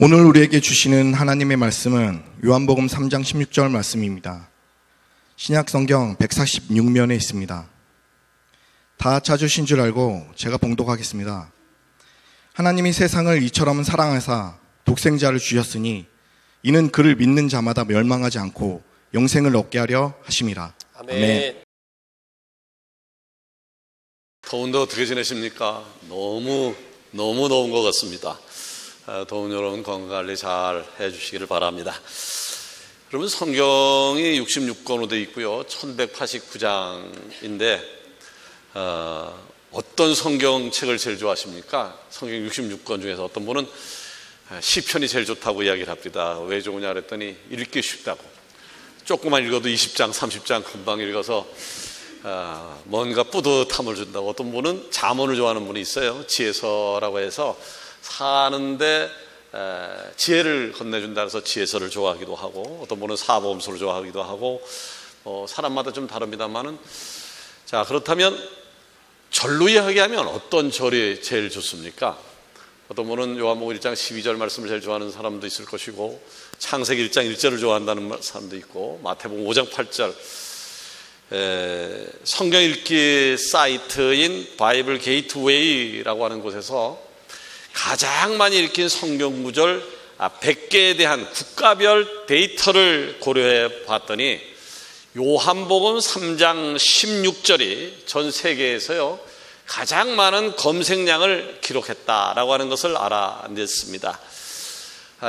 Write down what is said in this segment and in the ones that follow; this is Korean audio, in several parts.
오늘 우리에게 주시는 하나님의 말씀은 요한복음 3장 16절 말씀입니다. 신약 성경 146면에 있습니다. 다 찾으신 줄 알고 제가 봉독하겠습니다. 하나님이 세상을 이처럼 사랑하사 독생자를 주셨으니 이는 그를 믿는 자마다 멸망하지 않고 영생을 얻게 하려 하심이라. 아멘. 더운데 어떻게 지내십니까? 너무 더운 것 같습니다. 더운 여러분 건강관리 잘 해주시기를 바랍니다. 여러분, 성경이 66권으로 되어 있고요, 1189장인데 어떤 성경책을 제일 좋아하십니까? 성경 66권 중에서 어떤 분은 시편이 제일 좋다고 이야기를 합니다. 왜 좋으냐 그랬더니 읽기 쉽다고. 조금만 읽어도 20장 30장 금방 읽어서 뭔가 뿌듯함을 준다고. 어떤 분은 잠언을 좋아하는 분이 있어요. 지혜서라고 해서 사는데 지혜를 건네준다 해서 지혜서를 좋아하기도 하고, 어떤 분은 사보험서를 좋아하기도 하고, 사람마다 좀 다릅니다만은. 자, 그렇다면 절로 이야기하면 어떤 절이 제일 좋습니까? 어떤 분은 요한복음 1장 12절 말씀을 제일 좋아하는 사람도 있을 것이고, 창세기 1장 1절을 좋아한다는 사람도 있고, 마태복음 5장 8절, 성경 읽기 사이트인 바이블 게이트웨이라고 하는 곳에서 가장 많이 읽힌 성경 구절 100개에 대한 국가별 데이터를 고려해 봤더니 요한복음 3장 16절이 전 세계에서요 가장 많은 검색량을 기록했다라고 하는 것을 알아냈습니다.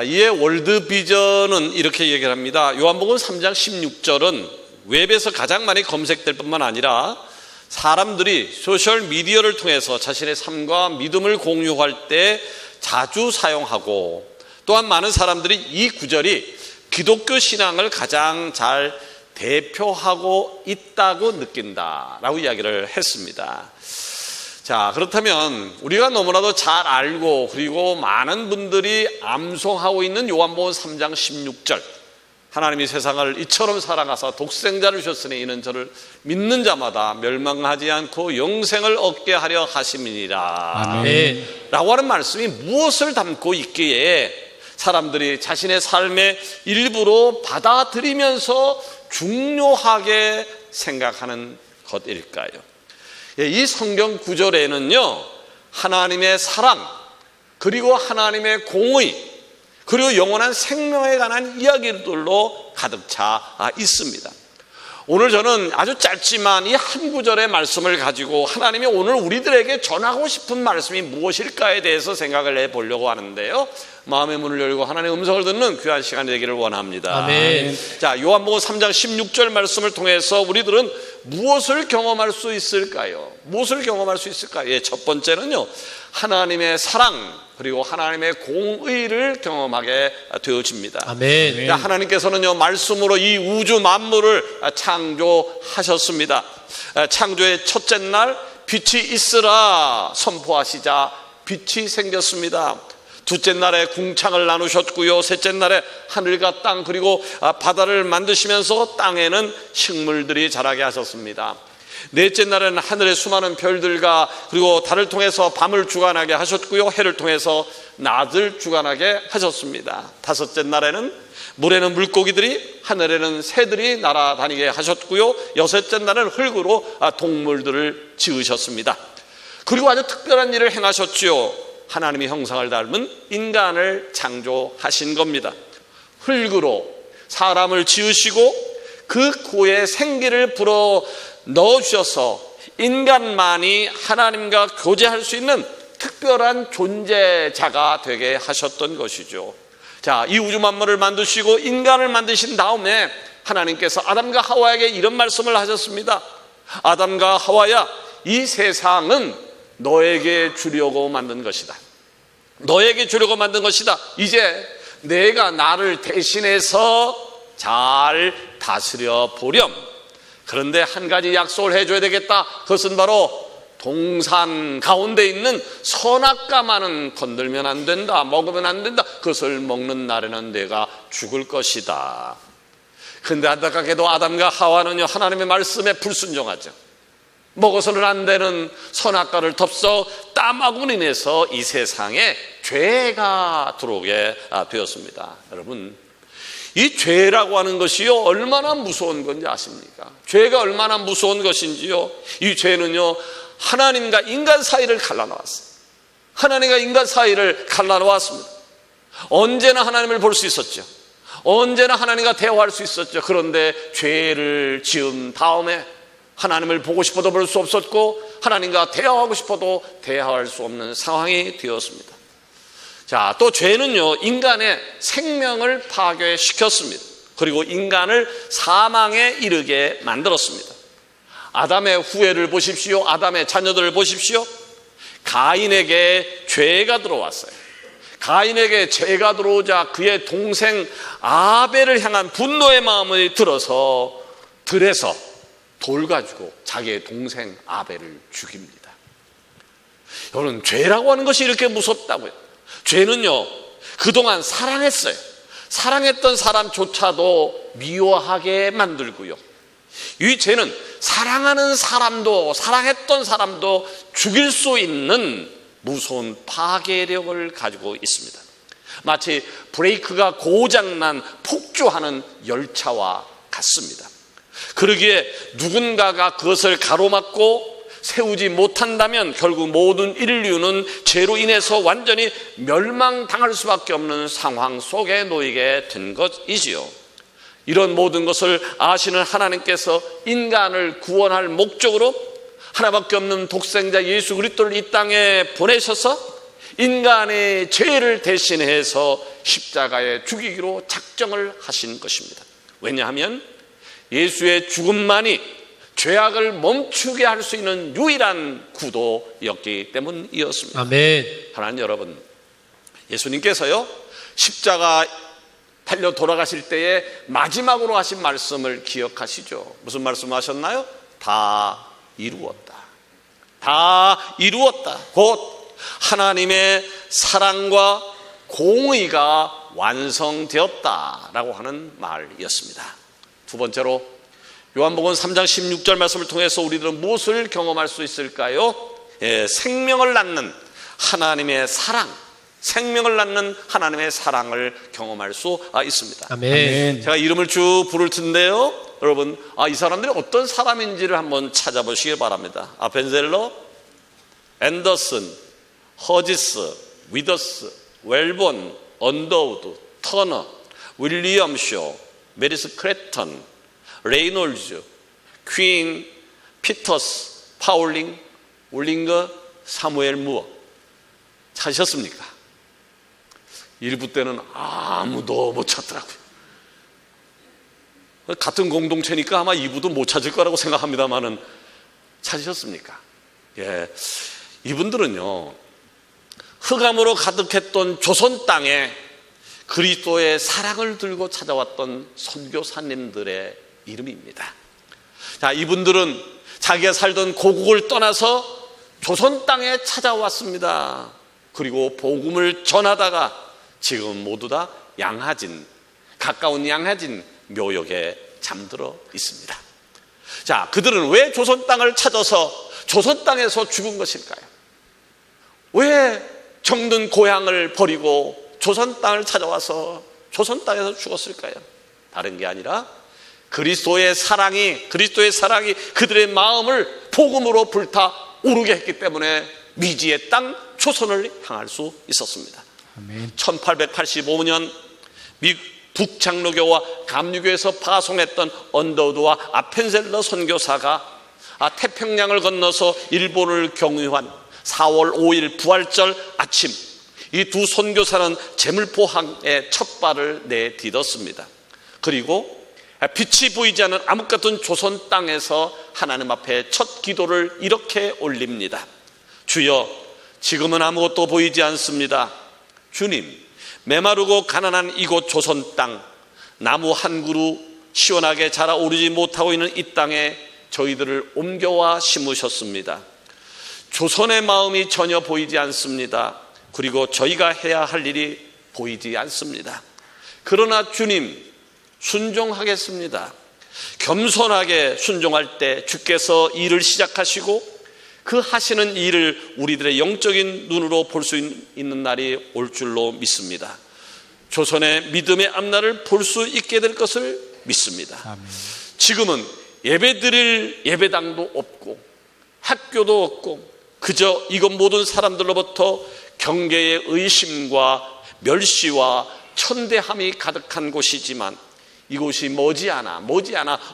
이에 월드비전은 이렇게 얘기를 합니다. 요한복음 3장 16절은 웹에서 가장 많이 검색될 뿐만 아니라 사람들이 소셜미디어를 통해서 자신의 삶과 믿음을 공유할 때 자주 사용하고, 또한 많은 사람들이 이 구절이 기독교 신앙을 가장 잘 대표하고 있다고 느낀다라고 이야기를 했습니다. 자, 그렇다면 우리가 너무나도 잘 알고 그리고 많은 분들이 암송하고 있는 요한복음 3장 16절, 하나님이 세상을 이처럼 사랑하사 독생자를 주셨으니 이는 저를 믿는 자마다 멸망하지 않고 영생을 얻게 하려 하심이니라. 아멘. 라고 하는 말씀이 무엇을 담고 있기에 사람들이 자신의 삶의 일부로 받아들이면서 중요하게 생각하는 것일까요? 이 성경 구절에는요, 하나님의 사랑, 그리고 하나님의 공의, 그리고 영원한 생명에 관한 이야기들로 가득 차 있습니다. 오늘 저는 아주 짧지만 이 한 구절의 말씀을 가지고 하나님이 오늘 우리들에게 전하고 싶은 말씀이 무엇일까에 대해서 생각을 해보려고 하는데요, 마음의 문을 열고 하나님의 음성을 듣는 귀한 시간이 되기를 원합니다. 아멘. 자, 요한복음 3장 16절 말씀을 통해서 우리들은 무엇을 경험할 수 있을까요? 무엇을 경험할 수 있을까요? 첫 번째는요, 하나님의 사랑 그리고 하나님의 공의를 경험하게 되어집니다. 아멘. 하나님께서는요, 말씀으로 이 우주 만물을 창조하셨습니다. 창조의 첫째 날 빛이 있으라 선포하시자 빛이 생겼습니다. 둘째 날에 궁창을 나누셨고요, 셋째 날에 하늘과 땅 그리고 바다를 만드시면서 땅에는 식물들이 자라게 하셨습니다. 넷째 날에는 하늘의 수많은 별들과 그리고 달을 통해서 밤을 주관하게 하셨고요, 해를 통해서 낮을 주관하게 하셨습니다. 다섯째 날에는 물에는 물고기들이, 하늘에는 새들이 날아다니게 하셨고요, 여섯째 날은 흙으로 동물들을 지으셨습니다. 그리고 아주 특별한 일을 행하셨지요. 하나님의 형상을 닮은 인간을 창조하신 겁니다. 흙으로 사람을 지으시고 그 코에 생기를 불어 넣어주셔서 인간만이 하나님과 교제할 수 있는 특별한 존재자가 되게 하셨던 것이죠. 자, 이 우주 만물을 만드시고 인간을 만드신 다음에 하나님께서 아담과 하와에게 이런 말씀을 하셨습니다. 아담과 하와야, 이 세상은 너에게 주려고 만든 것이다. 너에게 주려고 만든 것이다. 이제 내가 나를 대신해서 잘 다스려 보렴. 그런데 한 가지 약속을 해줘야 되겠다. 그것은 바로 동산 가운데 있는 선악과만은 건들면 안 된다, 먹으면 안 된다. 그것을 먹는 날에는 내가 죽을 것이다. 그런데 안타깝게도 아담과 하와는요, 하나님의 말씀에 불순종하죠. 먹어서는 안 되는 선악과를 덥석 따먹으로 인해서 이 세상에 죄가 들어오게 되었습니다. 여러분, 이 죄라고 하는 것이요, 얼마나 무서운 건지 아십니까? 죄가 얼마나 무서운 것인지요. 이 죄는요, 하나님과 인간 사이를 갈라놓았어요. 하나님과 인간 사이를 갈라놓았습니다. 언제나 하나님을 볼 수 있었죠. 언제나 하나님과 대화할 수 있었죠. 그런데 죄를 지은 다음에 하나님을 보고 싶어도 볼 수 없었고, 하나님과 대화하고 싶어도 대화할 수 없는 상황이 되었습니다. 자, 또 죄는요, 인간의 생명을 파괴시켰습니다. 그리고 인간을 사망에 이르게 만들었습니다. 아담의 후예를 보십시오. 아담의 자녀들을 보십시오. 가인에게 죄가 들어왔어요. 가인에게 죄가 들어오자 그의 동생 아벨을 향한 분노의 마음이 들어서 들에서 돌 가지고 자기의 동생 아벨을 죽입니다. 여러분, 죄라고 하는 것이 이렇게 무섭다고요. 죄는요, 그동안 사랑했어요. 사랑했던 사람조차도 미워하게 만들고요. 이 죄는 사랑하는 사람도, 사랑했던 사람도 죽일 수 있는 무서운 파괴력을 가지고 있습니다. 마치 브레이크가 고장난 폭주하는 열차와 같습니다. 그러기에 누군가가 그것을 가로막고 세우지 못한다면 결국 모든 인류는 죄로 인해서 완전히 멸망당할 수밖에 없는 상황 속에 놓이게 된 것이지요. 이런 모든 것을 아시는 하나님께서 인간을 구원할 목적으로 하나밖에 없는 독생자 예수 그리스도를 이 땅에 보내셔서 인간의 죄를 대신해서 십자가에 죽이기로 작정을 하신 것입니다. 왜냐하면 예수의 죽음만이 죄악을 멈추게 할 수 있는 유일한 구도였기 때문이었습니다. 아멘. 하나님 여러분, 예수님께서요, 십자가 달려 돌아가실 때에 마지막으로 하신 말씀을 기억하시죠? 무슨 말씀 하셨나요? 다 이루었다. 다 이루었다. 곧 하나님의 사랑과 공의가 완성되었다라고 하는 말이었습니다. 두 번째로 요한복음 3장 16절 말씀을 통해서 우리들은 무엇을 경험할 수 있을까요? 생명을 낳는 하나님의 사랑, 생명을 낳는 하나님의 사랑을 경험할 수 있습니다. 아멘. 제가 이름을 쭉 부를 텐데요, 여러분, 이 사람들이 어떤 사람인지를 한번 찾아보시기 바랍니다. 아펜젤러, 앤더슨, 허지스, 위더스, 웰본, 언더우드, 터너, 윌리엄 쇼, 메리스 크레턴, 레이놀즈, 퀸, 피터스, 파울링, 울링거, 사무엘 무어. 찾으셨습니까? 1부 때는 아무도 못 찾더라고요. 같은 공동체니까 아마 2부도 못 찾을 거라고 생각합니다만은 찾으셨습니까? 예, 이분들은요, 흑암으로 가득했던 조선 땅에 그리스도의 사랑을 들고 찾아왔던 선교사님들의 이름입니다. 자, 이분들은 자기가 살던 고국을 떠나서 조선 땅에 찾아왔습니다. 그리고 복음을 전하다가 지금 모두 다 양하진, 가까운 양하진 묘역에 잠들어 있습니다. 자, 그들은 왜 조선 땅을 찾아서 조선 땅에서 죽은 것일까요? 왜 정든 고향을 버리고 조선 땅을 찾아와서 조선 땅에서 죽었을까요? 다른 게 아니라 그리스도의 사랑이 그들의 마음을 복음으로 불타오르게 했기 때문에 미지의 땅 조선을 향할 수 있었습니다. 아멘. 1885년 미국 북장로교와 감리교에서 파송했던 언더우드와 아펜젤러 선교사가 태평양을 건너서 일본을 경유한 4월 5일 부활절 아침, 이 두 선교사는 제물포항에 첫 발을 내딛었습니다. 그리고 빛이 보이지 않는 암흑 같은 조선 땅에서 하나님 앞에 첫 기도를 이렇게 올립니다. 주여, 지금은 아무것도 보이지 않습니다. 주님, 메마르고 가난한 이곳 조선 땅, 나무 한 그루 시원하게 자라오르지 못하고 있는 이 땅에 저희들을 옮겨와 심으셨습니다. 조선의 마음이 전혀 보이지 않습니다. 그리고 저희가 해야 할 일이 보이지 않습니다. 그러나 주님, 순종하겠습니다. 겸손하게 순종할 때 주께서 일을 시작하시고 그 하시는 일을 우리들의 영적인 눈으로 볼 수 있는 날이 올 줄로 믿습니다. 조선의 믿음의 앞날을 볼 수 있게 될 것을 믿습니다. 아멘. 지금은 예배드릴 예배당도 없고 학교도 없고 그저 이것 모든 사람들로부터 경계의 의심과 멸시와 천대함이 가득한 곳이지만 이곳이 머지않아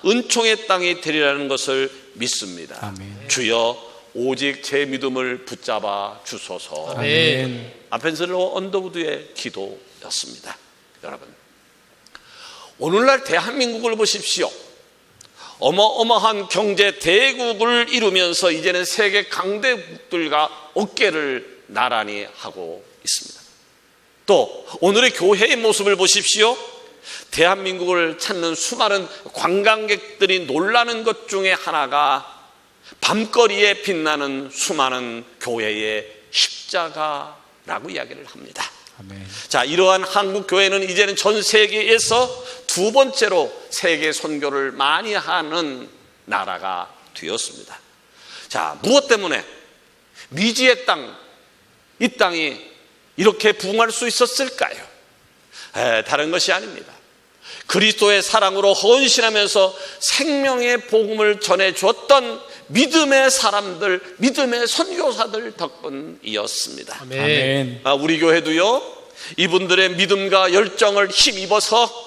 은총의 땅이 되리라는 것을 믿습니다. 아멘. 주여 오직 제 믿음을 붙잡아 주소서. 아멘. 아펜셀로 언더우드의 기도였습니다. 여러분, 오늘날 대한민국을 보십시오. 어마어마한 경제 대국을 이루면서 이제는 세계 강대국들과 어깨를 나란히 하고 있습니다. 또 오늘의 교회의 모습을 보십시오. 대한민국을 찾는 수많은 관광객들이 놀라는 것 중에 하나가 밤거리에 빛나는 수많은 교회의 십자가라고 이야기를 합니다. 아멘. 자, 이러한 한국 교회는 이제는 전 세계에서 두 번째로 세계 선교를 많이 하는 나라가 되었습니다. 자, 무엇 때문에 미지의 땅, 이 땅이 이렇게 부흥할 수 있었을까요? 다른 것이 아닙니다. 그리스도의 사랑으로 헌신하면서 생명의 복음을 전해주었던 믿음의 사람들, 믿음의 선교사들 덕분이었습니다. 아멘. 우리 교회도요, 이분들의 믿음과 열정을 힘입어서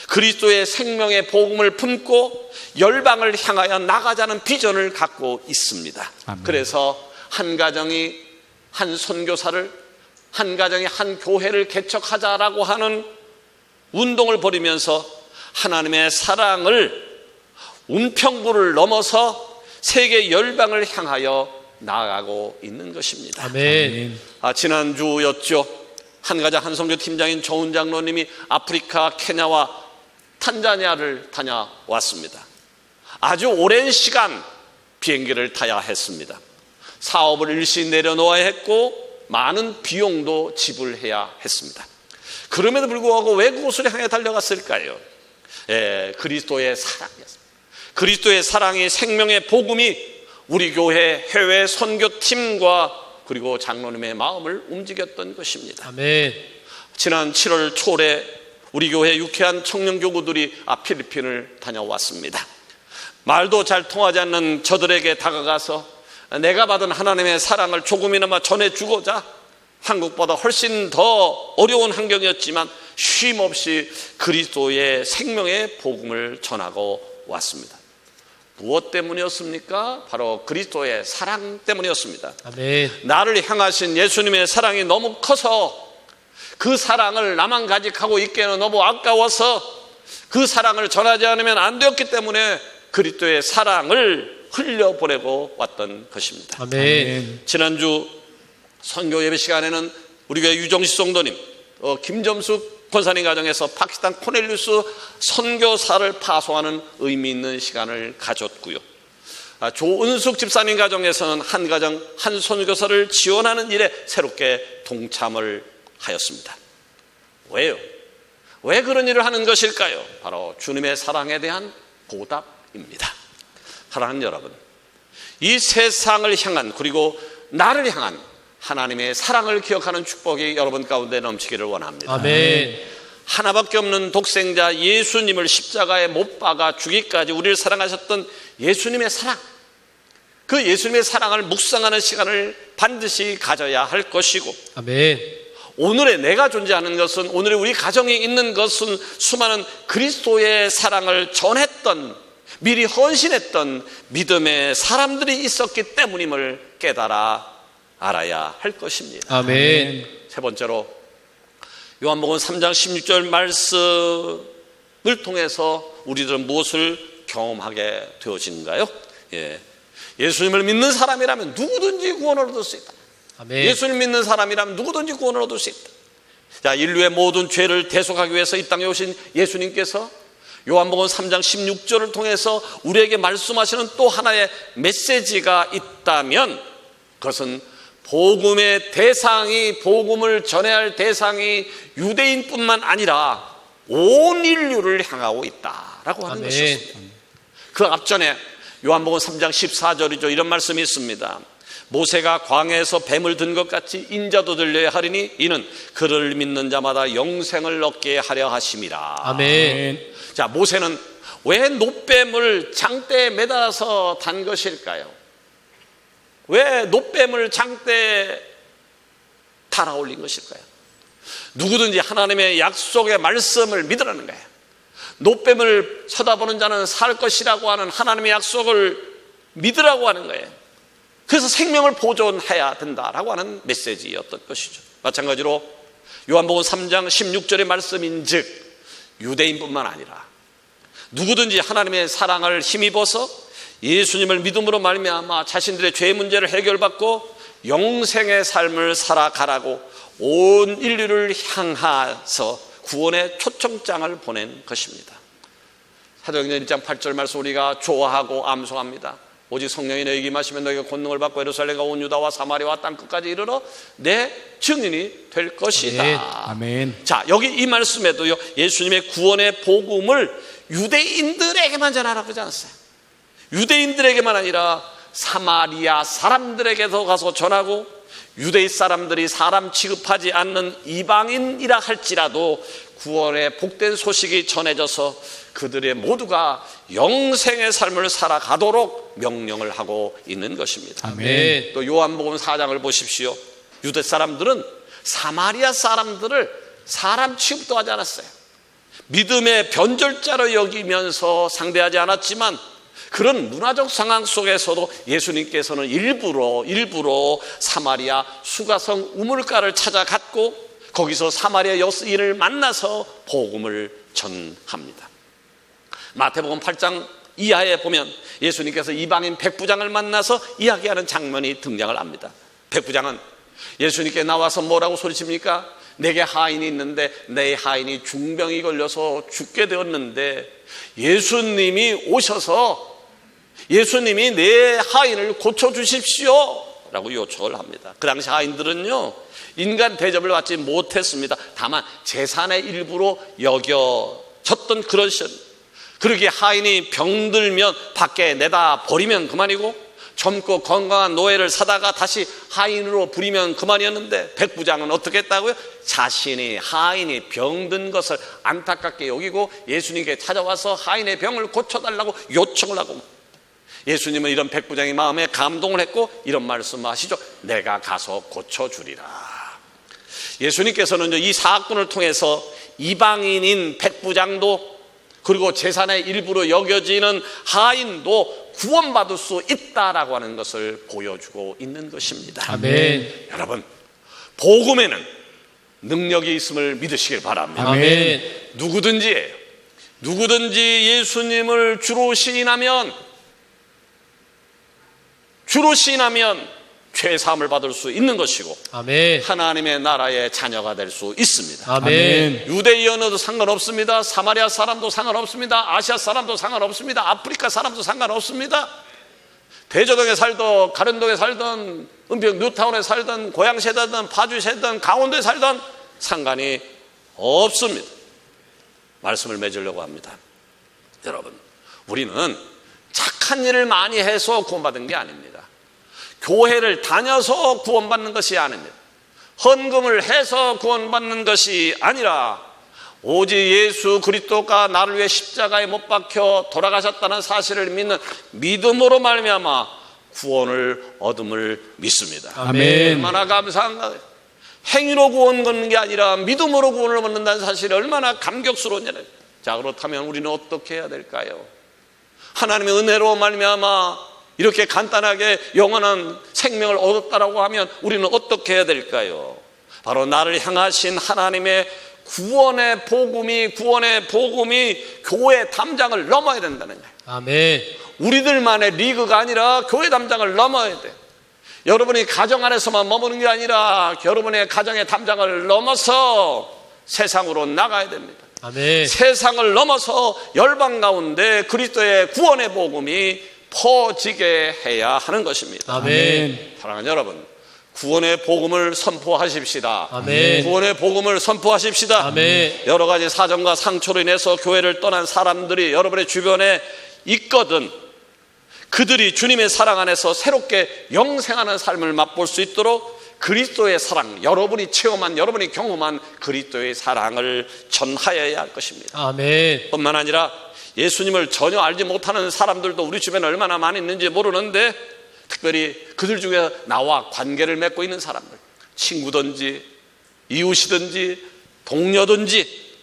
그리스도의 생명의 복음을 품고 열방을 향하여 나가자는 비전을 갖고 있습니다. 아멘. 그래서 한 가정이 한 선교사를, 한 가정이 한 교회를 개척하자라고 하는 운동을 벌이면서 하나님의 사랑을 은평구를 넘어서 세계 열방을 향하여 나아가고 있는 것입니다. 아멘. 지난주였죠. 한가장 한성교 팀장인 정훈 장로님이 아프리카 케냐와 탄자니아를 다녀왔습니다. 아주 오랜 시간 비행기를 타야 했습니다. 사업을 일시 내려놓아야 했고 많은 비용도 지불해야 했습니다. 그럼에도 불구하고 왜 그곳을 향해 달려갔을까요? 그리스도의 사랑이었습니다. 그리스도의 사랑이, 생명의 복음이 우리 교회 해외 선교팀과 그리고 장로님의 마음을 움직였던 것입니다. 아멘. 지난 7월 초에 우리 교회 유쾌한 청년 교구들이 필리핀을 다녀왔습니다. 말도 잘 통하지 않는 저들에게 다가가서 내가 받은 하나님의 사랑을 조금이나마 전해주고자 한국보다 훨씬 더 어려운 환경이었지만 쉼없이 그리스도의 생명의 복음을 전하고 왔습니다. 무엇 때문이었습니까? 바로 그리스도의 사랑 때문이었습니다. 아멘. 나를 향하신 예수님의 사랑이 너무 커서 그 사랑을 나만 가직하고 있기에는 너무 아까워서 그 사랑을 전하지 않으면 안 되었기 때문에 그리스도의 사랑을 흘려보내고 왔던 것입니다. 아멘. 지난주 선교 예배 시간에는 우리 교회 유정식 성도님, 김점숙 권사님 가정에서 파키스탄 코넬리우스 선교사를 파송하는 의미 있는 시간을 가졌고요. 조은숙 집사님 가정에서는 한 가정 한 선교사를 지원하는 일에 새롭게 동참을 하였습니다. 왜요? 왜 그런 일을 하는 것일까요? 바로 주님의 사랑에 대한 보답입니다. 사랑하는 여러분, 이 세상을 향한 그리고 나를 향한 하나님의 사랑을 기억하는 축복이 여러분 가운데 넘치기를 원합니다. 아멘. 하나밖에 없는 독생자 예수님을 십자가에 못 박아 주기까지 우리를 사랑하셨던 예수님의 사랑, 그 예수님의 사랑을 묵상하는 시간을 반드시 가져야 할 것이고, 아멘. 오늘의 내가 존재하는 것은, 오늘의 우리 가정에 있는 것은 수많은 그리스도의 사랑을 전했던, 미리 헌신했던 믿음의 사람들이 있었기 때문임을 깨달아 알아야 할 것입니다. 아멘. 세 번째로 요한복음 3장 16절 말씀을 통해서 우리들은 무엇을 경험하게 되어지는가요? 예수님을 믿는 사람이라면 누구든지 구원을 얻을 수 있다. 아멘. 예수를 믿는 사람이라면 누구든지 구원을 얻을 수 있다. 자, 인류의 모든 죄를 대속하기 위해서 이 땅에 오신 예수님께서 요한복음 3장 16절을 통해서 우리에게 말씀하시는 또 하나의 메시지가 있다면 그것은 복음의 대상이, 복음을 전해야 할 대상이 유대인뿐만 아니라 온 인류를 향하고 있다라고 하는 아멘. 것이었습니다. 그 앞전에 요한복음 3장 14절이죠. 이런 말씀이 있습니다. 모세가 광야에서 뱀을 든 것 같이 인자도 들려야 하리니 이는 그를 믿는 자마다 영생을 얻게 하려 하심이라. 아멘. 자, 모세는 왜 놋뱀을 장대에 매달아서 단 것일까요? 왜 놋뱀을 장대에 달아 올린 것일까요? 누구든지 하나님의 약속의 말씀을 믿으라는 거예요. 놋뱀을 쳐다보는 자는 살 것이라고 하는 하나님의 약속을 믿으라고 하는 거예요. 그래서 생명을 보존해야 된다라고 하는 메시지였던 것이죠. 마찬가지로 요한복음 3장 16절의 말씀인즉 유대인뿐만 아니라 누구든지 하나님의 사랑을 힘입어서 예수님을 믿음으로 말미암아 자신들의 죄 문제를 해결받고 영생의 삶을 살아가라고 온 인류를 향해서 구원의 초청장을 보낸 것입니다. 사도행전 1장 8절 말씀 우리가 좋아하고 암송합니다. 오직 성령이 너에게 임하시면 너희가 권능을 받고 예루살렘과 온 유다와 사마리아와 땅끝까지 이르러 내 증인이 될 것이다. 아멘. 자, 여기 이 말씀에도요, 예수님의 구원의 복음을 유대인들에게만 전하라고 하지 않았어요. 유대인들에게만 아니라 사마리아 사람들에게도 가서 전하고 유대인 사람들이 사람 취급하지 않는 이방인이라 할지라도 구원의 복된 소식이 전해져서 그들의 모두가 영생의 삶을 살아가도록 명령을 하고 있는 것입니다. 아멘. 또 요한복음 4장을 보십시오. 유대 사람들은 사마리아 사람들을 사람 취급도 하지 않았어요. 믿음의 변절자로 여기면서 상대하지 않았지만 그런 문화적 상황 속에서도 예수님께서는 일부러 사마리아 수가성 우물가를 찾아갔고 거기서 사마리아 여인을 만나서 복음을 전합니다. 마태복음 8장 이하에 보면 예수님께서 이방인 백부장을 만나서 이야기하는 장면이 등장을 합니다. 백부장은 예수님께 나와서 뭐라고 소리칩니까? 내게 하인이 있는데 내 하인이 중병이 걸려서 죽게 되었는데 예수님이 오셔서 예수님이 내 하인을 고쳐주십시오 라고 요청을 합니다. 그 당시 하인들은요 인간 대접을 받지 못했습니다. 다만 재산의 일부로 여겨졌던 그런 시절. 그렇게 하인이 병들면 밖에 내다 버리면 그만이고 젊고 건강한 노예를 사다가 다시 하인으로 부리면 그만이었는데 백부장은 어떻게 했다고요? 자신이 하인이 병든 것을 안타깝게 여기고 예수님께 찾아와서 하인의 병을 고쳐달라고 요청을 하고 예수님은 이런 백부장의 마음에 감동을 했고 이런 말씀하시죠. 내가 가서 고쳐주리라. 예수님께서는 이 사건을 통해서 이방인인 백부장도 그리고 재산의 일부로 여겨지는 하인도 구원받을 수 있다라고 하는 것을 보여주고 있는 것입니다. 아멘. 여러분, 복음에는 능력이 있음을 믿으시길 바랍니다. 아멘. 누구든지 예수님을 주로 시인하면 죄 사함을 받을 수 있는 것이고 아멘. 하나님의 나라의 자녀가 될 수 있습니다. 아멘. 유대인어도 상관없습니다. 사마리아 사람도 상관없습니다. 아시아 사람도 상관없습니다. 아프리카 사람도 상관없습니다. 대저동에 살던 가련동에 살던 은평 뉴타운에 살던 고양시에 살던 파주에 살던 강원도에 살던 상관이 없습니다. 말씀을 맺으려고 합니다. 여러분, 우리는 착한 일을 많이 해서 구원받은 게 아닙니다. 교회를 다녀서 구원받는 것이 아닙니다. 헌금을 해서 구원받는 것이 아니라 오직 예수 그리스도가 나를 위해 십자가에 못 박혀 돌아가셨다는 사실을 믿는 믿음으로 말미암아 구원을 얻음을 믿습니다. 아멘. 얼마나 감사한가. 행위로 구원 얻는 게 아니라 믿음으로 구원을 얻는다는 사실이 얼마나 감격스러우냐는. 자, 그렇다면 우리는 어떻게 해야 될까요? 하나님의 은혜로 말미암아 이렇게 간단하게 영원한 생명을 얻었다라고 하면 우리는 어떻게 해야 될까요? 바로 나를 향하신 하나님의 구원의 복음이 교회 담장을 넘어야 된다는 거예요. 아멘. 우리들만의 리그가 아니라 교회 담장을 넘어야 돼. 여러분이 가정 안에서만 머무는 게 아니라 여러분의 가정의 담장을 넘어서 세상으로 나가야 됩니다. 아멘. 세상을 넘어서 열방 가운데 그리스도의 구원의 복음이 퍼지게 해야 하는 것입니다. 아멘. 사랑하는 여러분, 구원의 복음을 선포하십시다. 아멘. 구원의 복음을 선포하십시다. 아멘. 여러 가지 사정과 상처로 인해서 교회를 떠난 사람들이 여러분의 주변에 있거든 그들이 주님의 사랑 안에서 새롭게 영생하는 삶을 맛볼 수 있도록 그리스도의 사랑, 여러분이 체험한, 여러분이 경험한 그리스도의 사랑을 전하여야 할 것입니다. 아멘. 뿐만 아니라 예수님을 전혀 알지 못하는 사람들도 우리 주변에 얼마나 많이 있는지 모르는데, 특별히 그들 중에 나와 관계를 맺고 있는 사람들, 친구든지 이웃이든지 동료든지,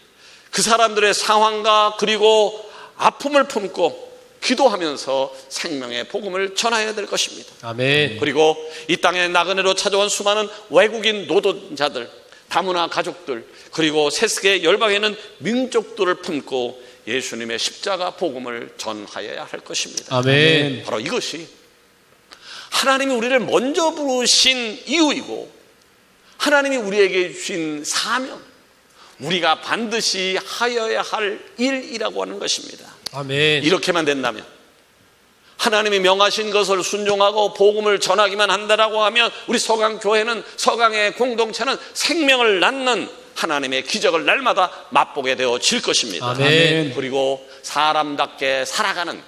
그 사람들의 상황과 그리고 아픔을 품고 기도하면서 생명의 복음을 전해야 될 것입니다. 아멘. 그리고 이 땅에 나그네로 찾아온 수많은 외국인 노동자들, 다문화 가족들, 그리고 세계 열방에 있는 민족들을 품고 예수님의 십자가 복음을 전하여야 할 것입니다. 아멘. 바로 이것이 하나님이 우리를 먼저 부르신 이유이고, 하나님이 우리에게 주신 사명, 우리가 반드시 하여야 할 일이라고 하는 것입니다. 아멘. 이렇게만 된다면, 하나님이 명하신 것을 순종하고 복음을 전하기만 한다라고 하면, 우리 서강교회는, 서강의 공동체는 생명을 낳는 하나님의 기적을 날마다 맛보게 되어질 것입니다. 아멘. 그리고 사람답게 살아가는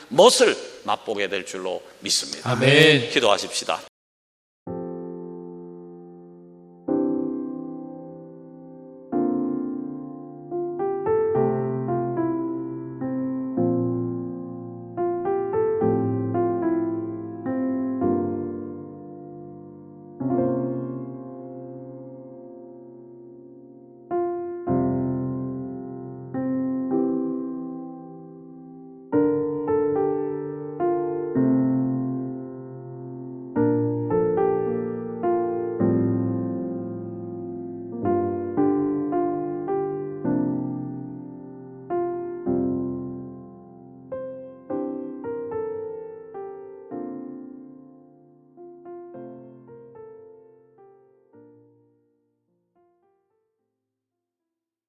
멋을 맛보게 될 줄로 믿습니다. 아멘. 기도하십시다.